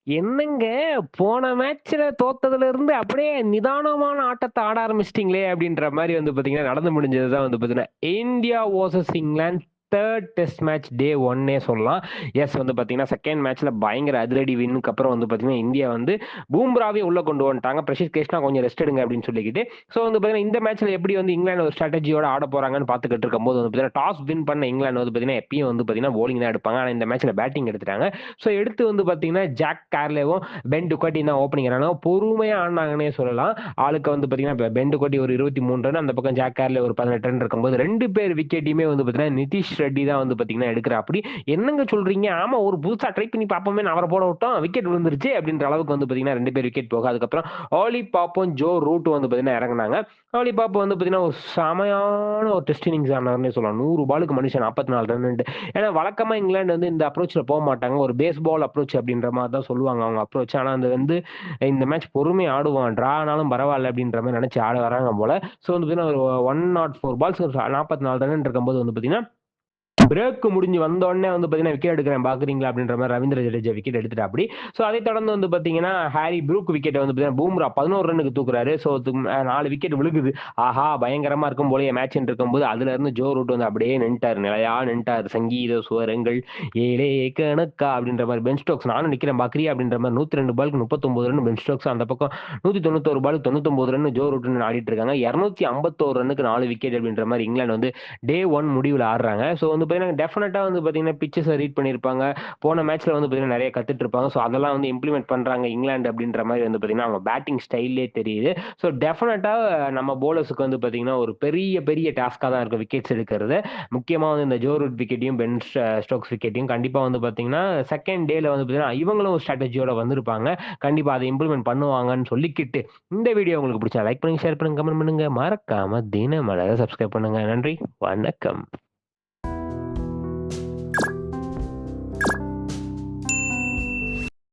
என்னங்க போன மேட்ச்ல தோத்ததுல இருந்து அப்படியே நிதானமான ஆட்டத்த ஆட ஆரம்பிச்சிட்டீங்களே! அப்படின்ற மாரி வந்து பார்த்தீங்கன்னா, நடந்து முடிஞ்சது தான் வந்து பார்த்தீங்கன்னா, India versus England 3 test match day 1னே சொல்லலாம். எஸ் வந்து பார்த்தீங்கன்னா, 2ண்ட் மேட்ச்ல பயங்கர அதிரடி வின்னுக்கு அப்புறம் வந்து பார்த்தீங்கன்னா, இந்தியா வந்து பூம்ராவையும் உள்ள கொண்டு வந்துட்டாங்க. பிரசித் கிருஷ்ணா கொஞ்சம் ரெஸ்ட் எடுங்க அப்படின்னு சொல்லிக்கிட்டு. ஸோ வந்து பார்த்தீங்கன்னா, இந்த மேட்ச்ல எப்படி வந்து இங்கிலாந்து ஒரு ஸ்ட்ராட்டஜியோட ஆட போறாங்கன்னு பார்த்துக்கிட்டு இருக்கும்போது வந்து பார்த்தீங்கன்னா, டாஸ் வின் பண்ண இங்கிலாந்து வந்து பார்த்தீங்கன்னா, எப்பயும் வந்து பார்த்தீங்கன்னா, பவுலிங் தான் எடுப்பாங்க. ஆனா இந்த மேட்ச்ல பேட்டிங் எடுத்துட்டாங்க. ஸோ எடுத்து வந்து பார்த்தீங்கன்னா, ஜாக் கார்லேவும், பென் டுகட்டி தான் ஓப்பனிங் ஆடுனாங்க. பொறுமையா ஆடுனாங்கன்னே சொல்லலாம். ஆளுக்கு வந்து பார்த்தீங்கன்னா, பென் டுகட்டி ஒரு 23 ரன், அந்த பக்கம் ஜாக் கார்லே ஒரு 18 ரன் இருக்கும்போது 2 பேர் விக்கெட்டையுமே வந்து பார்த்தீங்கன்னா, நிதிஷ் ரெட்டி தான் வந்து பார்த்தீங்கன்னா எடுக்குறாப்படி. என்னங்க சொல்றீங்க? ஆமா ஒரு புதுசா ட்ரை பண்ணி பார்ப்போமேன்னு அவர போட விட்டோம். விக்கெட் விழுந்துருச்சு அப்படின்ற அளவுக்கு வந்து பார்த்தீங்கன்னா, 2 பேர் விக்கெட் போக, அதுக்கப்புறம் ஆலி பாப்பும், ஜோ ரூட்டும் வந்து பார்த்தீங்கன்னா இறங்குனாங்க. ஆலி பாப்பா வந்து பார்த்தீங்கன்னா, ஒரு செமையான ஒரு டெஸ்ட் இன்னிங்ஸ் ஆடுனாருன்னே சொல்லலாம். 100 பாலுக்கு மனுஷன் 44 ரன்னுன்ட்டு. ஏன்னா வழக்கமா இங்கிலாந்து வந்து இந்த அப்ரோச்ல போமாட்டாங்க. ஒரு பேஸ் பால் அப்ரோச் அப்படின்ற மாரி தான் சொல்லுவாங்க அவங்க அப்ரோச். ஆனா அது வந்து இந்த மேட்ச் பொறுமையா ஆடுவான். ட்ரா ஆனாலும் பரவால்ல அப்படின்ற மாரி நெனச்சு ஆட வராங்க போல. ஸோ வந்து பார்த்தீங்கன்னா, ஒரு 104 பால்ஸ் ஒரு 44 ரன் இருக்கும்போது வந்து பார்த்தீங்கன்னா, பிரேக் முடிஞ்சு வந்தோனே வந்து பார்த்தீங்கன்னா, விக்கெட் எடுக்கிறேன் பார்க்குறீங்களா? அப்படின்ற மாரி ரவீந்திர ஜடேஜா விக்கெட் எடுத்துட்டாப்படி. ஸோ அதைத் தொடர்ந்து வந்து பார்த்தீங்கன்னா, ஹாரி ப்ரூக் விக்கெட்ட வந்து பார்த்தீங்கன்னா, பூம்ரா 11 ரன்னுக்கு தூக்குறாரு. ஸோ 4 விக்கெட் விழுகுது. ஆஹா! பயங்கரமா இருக்கும் போலயே மேட்ச்ன்னு இருக்கும்போது, அதுலருந்து ஜோ ரூட் வந்து அப்படியே நின்ட்டாரு. நிலையா நின்ட்டாரு. சங்கீத சுவரங்கள் ஏழே கணக்கா அப்படின்ற மாரி பென் ஸ்டோக்ஸ் நானும் நிக்கிறேன் பார்க்குறியா? அப்படின்ற மாரி 102 பாலுக்கு 39 ரன் பென் ஸ்டோக்ஸ். அந்த பக்கம் 191 பாலுக்கு 99 ரன் ஜோ ரூட்ன்னு ஆடிட்டு இருக்காங்க. 251 ரன்னுக்கு 4 விக்கெட் அப்படின்ற மாரி இங்கிலாந்து வந்து டே 1 முடிவுல ஆடுறாங்க. ஸோ வந்து பார்த்தீங்கன்னா, டெஃபினட்டா வந்து பார்த்தீங்கன்னா, பிட்சஸ ரீட் பண்ணியிருப்பாங்க. போன மேட்ச்ல வந்து பார்த்தீங்கன்னா, நெறைய கத்துட்டு இருப்பாங்க. ஸோ அதெல்லாம் வந்து இம்ப்ளிமெண்ட் பண்றாங்க இங்கிலாந்து அப்படின்ற மாரி வந்து பார்த்தீங்கன்னா, அவங்க பேட்டிங் ஸ்டைல்லயே தெரியுது. ஸோ டெஃபினட்டா நம்ம பவுலர்ஸ்க்கு வந்து பார்த்தீங்கன்னா, ஒரு பெரிய, பெரிய டாஸ்க்கா தான் இருக்கும் விக்கெட்ஸ் எடுக்கிறது. முக்கியமா வந்து இந்த ஜோ ரூட் விக்கெட்டையும், பென் ஸ்டோக்ஸ் விக்கெட்டையும் கண்டிப்பா வந்து பார்த்தீங்கன்னா, 2ண்ட் டேல வந்து பார்த்தீங்கன்னா, இவங்களும் ஒரு ஸ்ட்ராட்டஜியோட வந்திருப்பாங்க. கண்டிப்பா அத இம்ப்ளிமெண்ட் பண்ணுவாங்கன்னு சொல்லிக்கிட்டு, இந்த வீடியோ உங்களுக்கு பிடிச்சா லைக் பண்ணுங்க, ஷேர் பண்ணுங்க, கமெண்ட் பண்ணுங்க. மறக்காம தினமலர சப்ஸ்கிரைப் பண்ணுங்க. நன்றி, வணக்கம்.